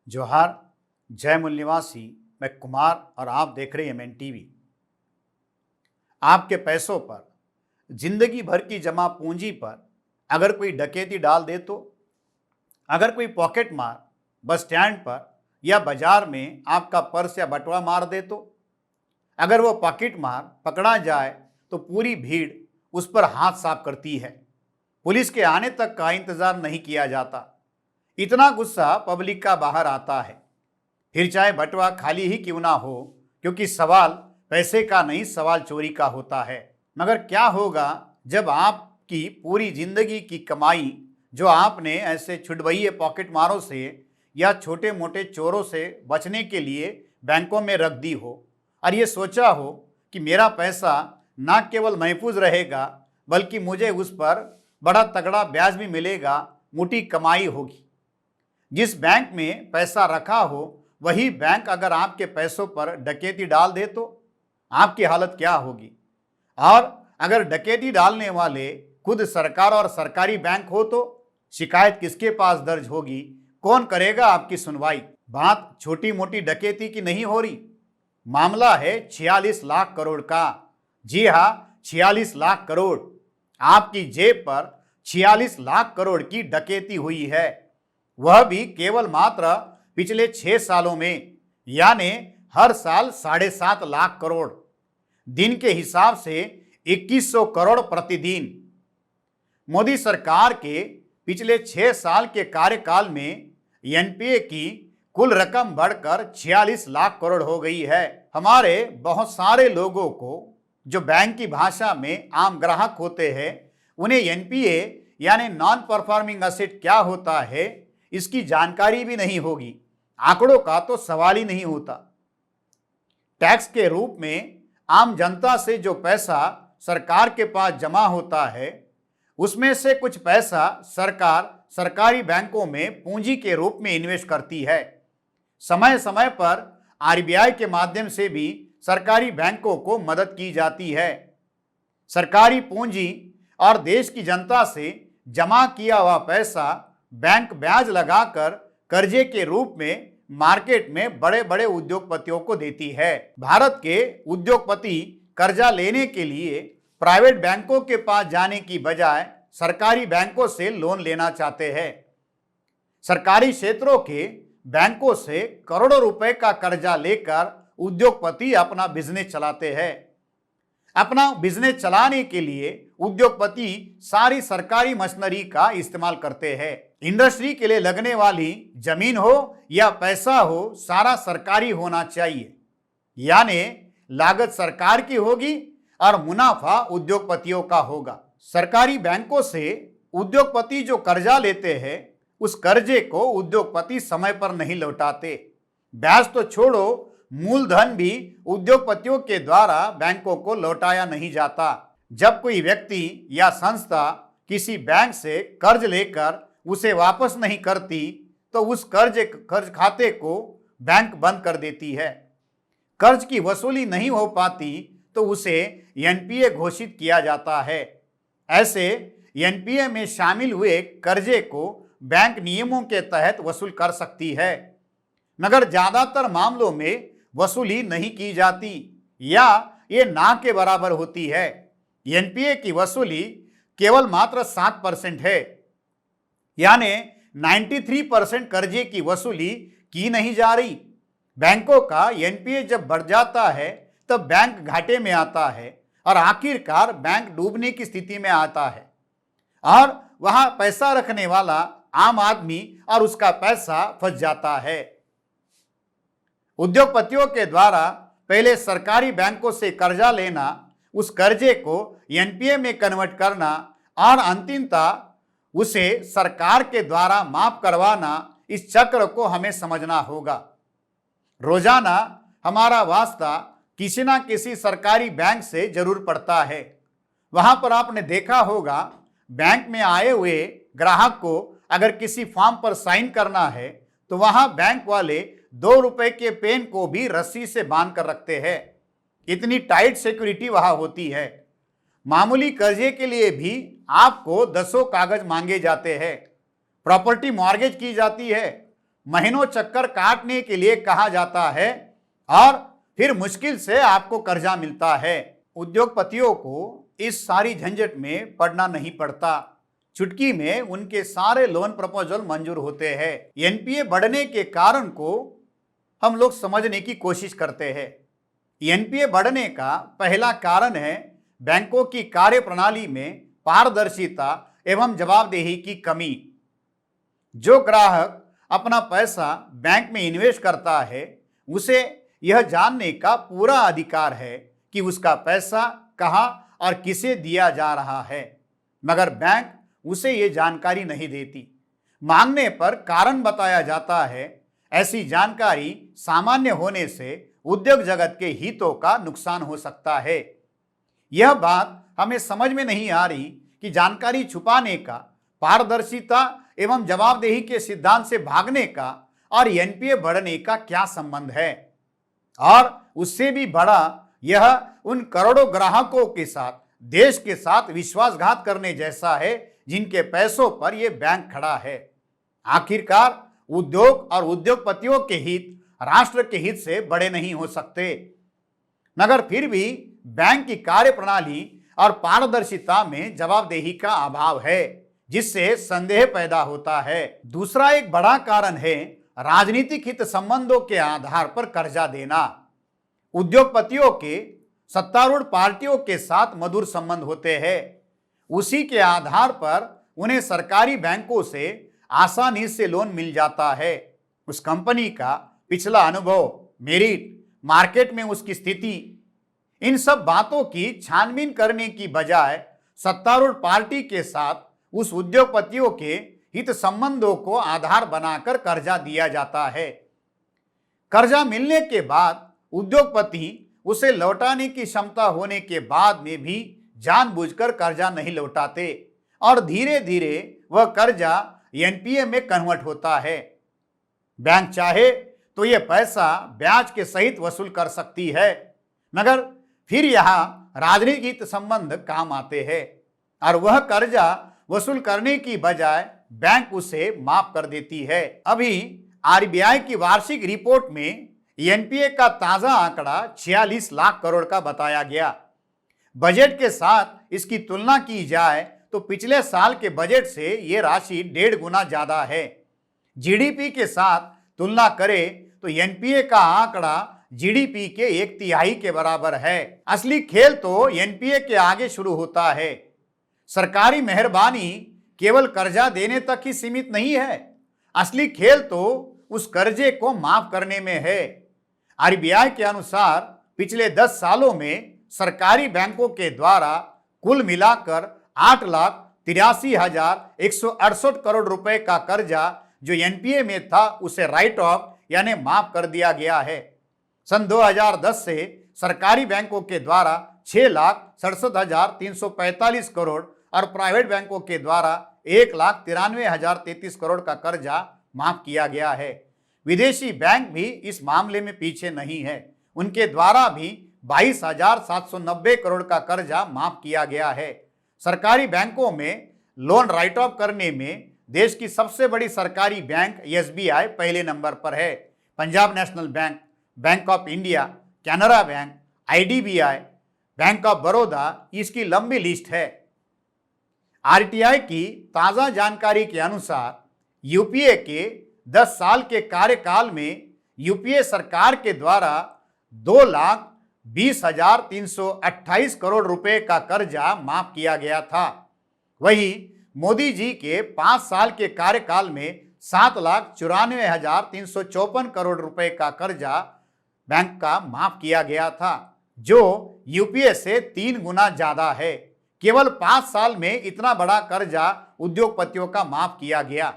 जोहार। जय मूल निवासी, मैं कुमार और आप देख रहे हैं एमएन टीवी। आपके पैसों पर, जिंदगी भर की जमा पूंजी पर अगर कोई डकैती डाल दे तो, अगर कोई पॉकेट मार बस स्टैंड पर या बाजार में आपका पर्स या बटुआ मार दे तो, अगर वो पॉकेट मार पकड़ा जाए तो पूरी भीड़ उस पर हाथ साफ करती है। पुलिस के आने तक का इंतजार नहीं किया जाता। इतना गुस्सा पब्लिक का बाहर आता है, फिर चाहे बटुआ खाली ही क्यों ना हो, क्योंकि सवाल पैसे का नहीं, सवाल चोरी का होता है। मगर क्या होगा जब आपकी पूरी जिंदगी की कमाई जो आपने ऐसे छुटभइये पॉकेट मारों से या छोटे मोटे चोरों से बचने के लिए बैंकों में रख दी हो और ये सोचा हो कि मेरा पैसा ना केवल महफूज रहेगा बल्कि मुझे उस पर बड़ा तगड़ा ब्याज भी मिलेगा, मोटी कमाई होगी। जिस बैंक में पैसा रखा हो वही बैंक अगर आपके पैसों पर डकैती डाल दे तो आपकी हालत क्या होगी? और अगर डकैती डालने वाले खुद सरकार और सरकारी बैंक हो तो शिकायत किसके पास दर्ज होगी? कौन करेगा आपकी सुनवाई? बात छोटी मोटी डकैती की नहीं हो रही, मामला है 46 लाख करोड़ का। जी हाँ, 46 लाख करोड़। आपकी जेब पर 46 लाख करोड़ की डकैती हुई है, वह भी केवल मात्र पिछले 6 सालों में, यानी हर साल 7.5 लाख करोड़। दिन के हिसाब से 2100 करोड़ प्रतिदिन। मोदी सरकार के पिछले 6 साल के कार्यकाल में एनपीए की कुल रकम बढ़कर 46 लाख करोड़ हो गई है। हमारे बहुत सारे लोगों को जो बैंक की भाषा में आम ग्राहक होते हैं, उन्हें एनपीए यानी नॉन परफॉर्मिंग एसेट क्या होता है इसकी जानकारी भी नहीं होगी। आंकड़ों का तो सवाल ही नहीं होता। टैक्स के रूप में आम जनता से जो पैसा सरकार के पास जमा होता है उसमें से कुछ पैसा सरकार सरकारी बैंकों में पूंजी के रूप में इन्वेस्ट करती है। समय समय पर आरबीआई के माध्यम से भी सरकारी बैंकों को मदद की जाती है। सरकारी पूंजी और देश की जनता से जमा किया हुआ पैसा बैंक ब्याज लगाकर कर्जे के रूप में मार्केट में बड़े बड़े उद्योगपतियों को देती है। भारत के उद्योगपति कर्जा लेने के लिए प्राइवेट बैंकों के पास जाने की बजाय सरकारी बैंकों से लोन लेना चाहते हैं। सरकारी क्षेत्रों के बैंकों से करोड़ों रुपए का कर्जा लेकर उद्योगपति अपना बिजनेस चलाते हैं। अपना बिजनेस चलाने के लिए उद्योगपति सारी सरकारी मशीनरी का इस्तेमाल करते हैं। इंडस्ट्री के लिए लगने वाली जमीन हो या पैसा हो, सारा सरकारी होना चाहिए, यानी लागत सरकार की होगी और मुनाफा उद्योगपतियों का होगा। सरकारी बैंकों से उद्योगपति जो कर्जा लेते हैं उस कर्जे को उद्योगपति समय पर नहीं लौटाते। ब्याज तो छोड़ो, मूलधन भी उद्योगपतियों के द्वारा बैंकों को लौटाया नहीं जाता। जब कोई व्यक्ति या संस्था किसी बैंक से कर्ज लेकर उसे वापस नहीं करती तो उस कर्ज खाते को बैंक बंद कर देती है। कर्ज की वसूली नहीं हो पाती तो उसे एनपीए घोषित किया जाता है। ऐसे एनपीए में शामिल हुए कर्जे को बैंक नियमों के तहत वसूल कर सकती है, मगर ज्यादातर मामलों में वसूली नहीं की जाती या ये ना के बराबर होती है। एनपीए की वसूली केवल मात्र 7% है, यानी 93% कर्जे की वसूली की नहीं जा रही। बैंकों का एनपीए जब बढ़ जाता है तब बैंक घाटे में आता है और आखिरकार बैंक डूबने की स्थिति में आता है और वहां पैसा रखने वाला आम आदमी और उसका पैसा फंस जाता है। उद्योगपतियों के द्वारा पहले सरकारी बैंकों से कर्जा लेना, उस कर्जे को एनपीए में कन्वर्ट करना और अंतिमतः उसे सरकार के द्वारा माफ करवाना, इस चक्र को हमें समझना होगा। रोजाना हमारा वास्ता किसी ना किसी सरकारी बैंक से जरूर पड़ता है। वहां पर आपने देखा होगा, बैंक में आए हुए ग्राहक को अगर किसी फॉर्म पर साइन करना है तो वहां बैंक वाले 2 रुपए के पेन को भी रस्सी से बांध कर रखते हैं। इतनी टाइट सिक्योरिटी वहां होती है। मामूली कर्जे के लिए भी आपको 10 कागज मांगे जाते हैं। प्रॉपर्टी मॉर्गेज की जाती है, महीनों चक्कर काटने के लिए कहा जाता है और फिर मुश्किल से आपको कर्जा मिलता है। उद्योगपतियों को इस सारी झंझट में पड़ना नहीं पड़ता। चुटकी में उनके सारे लोन प्रपोजल मंजूर होते हैं। एनपीए बढ़ने के कारण को हम लोग समझने की कोशिश करते हैं। एनपीए बढ़ने का पहला कारण है बैंकों की कार्यप्रणाली में पारदर्शिता एवं जवाबदेही की कमी। जो ग्राहक अपना पैसा बैंक में इन्वेस्ट करता है उसे यह जानने का पूरा अधिकार है कि उसका पैसा कहां और किसे दिया जा रहा है, मगर बैंक उसे ये जानकारी नहीं देती। मांगने पर कारण बताया जाता है। ऐसी जानकारी सामान्य होने से उद्योग जगत के हितों का नुकसान हो सकता है। यह बात हमें समझ में नहीं आ रही कि जानकारी छुपाने का, पारदर्शिता एवं जवाबदेही के सिद्धांत से भागने का और एनपीए बढ़ने का क्या संबंध है। और उससे भी बड़ा, यह उन करोड़ों ग्राहकों के साथ, देश के साथ विश्वासघात करने जैसा है जिनके पैसों पर यह बैंक खड़ा है। आखिरकार उद्योग और उद्योगपतियों के हित राष्ट्र के हित से बड़े नहीं हो सकते, मगर फिर भी बैंक की कार्यप्रणाली और पारदर्शिता में जवाबदेही का अभाव है, जिससे संदेह पैदा होता है। दूसरा एक बड़ा कारण है राजनीतिक हित संबंधों के आधार पर कर्जा देना। उद्योगपतियों के सत्तारूढ़ पार्टियों के साथ मधुर संबंध होते हैं। उसी के आधार पर उन्हें सरकारी बैंकों से आसानी से लोन मिल जाता है। उस कंपनी का पिछला अनुभव, मेरिट, मार्केट में उसकी स्थिति, इन सब बातों की छानबीन करने की बजाय सत्तारूढ़ पार्टी के साथ उस उद्योगपतियों के हित संबंधों को आधार बनाकर कर्जा दिया जाता है। कर्जा मिलने के बाद उद्योगपति उसे लौटाने की क्षमता होने के बाद में भी जानबूझकर कर्जा नहीं लौटाते और धीरे धीरे वह कर्जा एनपीए में कन्वर्ट होता है। बैंक चाहे तो यह पैसा ब्याज के सहित वसूल कर सकती है, मगर फिर यहां राजनीतिक संबंध काम आते हैं और वह कर्जा वसूल करने की बजाय बैंक उसे माफ कर देती है। अभी आरबीआई की वार्षिक रिपोर्ट में एनपीए का ताजा आंकड़ा 46 लाख करोड़ का बताया गया। बजट के साथ इसकी तुलना की जाए तो पिछले साल के बजट से यह राशि 1.5 गुना ज्यादा है। जीडीपी के साथ तुलना करें तो एनपीए का आंकड़ा जीडीपी के 1/3 के बराबर है। असली खेल तो एनपीए के आगे शुरू होता है। सरकारी मेहरबानी केवल कर्जा देने तक ही सीमित नहीं है। असली खेल तो उस कर्जे को माफ करने में है। आरबीआई के अनुसार पिछले 10 सालों में सरकारी बैंकों के द्वारा कुल मिलाकर 8,83,168 करोड़ रुपए का कर्जा जो एनपीए में था उसे राइट ऑफ यानी माफ कर दिया गया है। सन 2010 से सरकारी बैंकों के द्वारा 6,67,345 करोड़ और प्राइवेट बैंकों के द्वारा 1,93,033 करोड़ का कर्जा माफ किया गया है। विदेशी बैंक भी इस मामले में पीछे नहीं है। उनके द्वारा भी 22,790 करोड़ का कर्जा माफ किया गया है। सरकारी बैंकों में लोन राइट ऑफ करने में देश की सबसे बड़ी सरकारी बैंक एसबीआई पहले नंबर पर है। Punjab national bank, bank of India, Canara bank, IDBI, bank of Baroda, इसकी लंबी लिस्ट है। आरटीआई की ताजा जानकारी के अनुसार यूपीए के 10 साल के कार्यकाल में यूपीए सरकार के द्वारा 2,20,328 करोड़ रुपए का कर्जा माफ किया गया था। वहीं मोदी जी के 5 साल के कार्यकाल में 7,94,354 करोड़ रुपए का कर्जा बैंक का माफ किया गया था, जो यूपीए से 3 गुना ज्यादा है। केवल 5 साल में इतना बड़ा कर्जा उद्योगपतियों का माफ किया गया।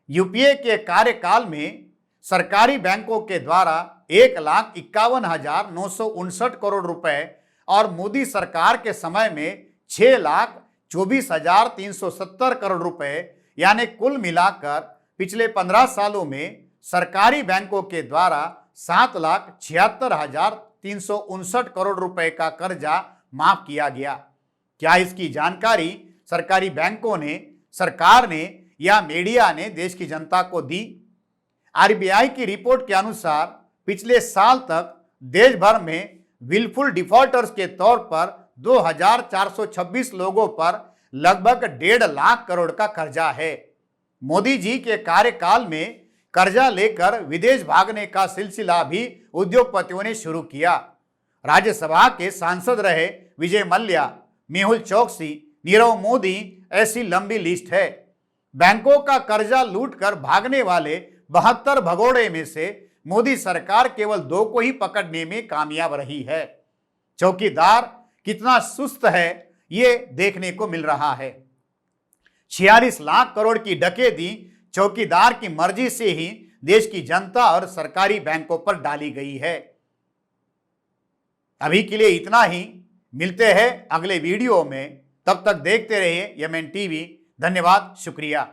यूपीए के कार्यकाल में सरकारी बैंकों के द्वारा 1,51,959 करोड़ रुपए और मोदी सरकार के समय में 6,24,370 करोड़ रुपए, यानी कुल मिलाकर पिछले 15 सालों में सरकारी बैंकों के द्वारा 7,76,359 करोड़ रुपए का कर्जा माफ किया गया। क्या इसकी जानकारी सरकारी बैंकों ने, सरकार ने या मीडिया ने देश की जनता को दी? आरबीआई की रिपोर्ट के अनुसार पिछले साल तक देश भर में विलफुल डिफॉल्टर्स के तौर पर 2,426 लोगों पर लगभग 1.5 लाख करोड़ का कर्जा है। मोदी जी के कार्यकाल में कर्जा लेकर विदेश भागने का सिलसिला भी उद्योगपतियों ने शुरू किया। राज्यसभा के सांसद रहे विजय मल्ल्या, मेहुल चोकसी, नीरव मोदी, ऐसी लंबी लिस्ट है। बैंकों का कर्जा लूटकर भागने वाले 72 भगोड़े में से मोदी सरकार केवल 2 को ही पकड़ने में कामयाब रही है। चौकीदार कितना सुस्त है ये देखने को मिल रहा है। 46 लाख करोड़ की डकैती चौकीदार की मर्जी से ही देश की जनता और सरकारी बैंकों पर डाली गई है। अभी के लिए इतना ही, मिलते हैं अगले वीडियो में। तब तक देखते रहिए यमन टीवी। धन्यवाद, शुक्रिया।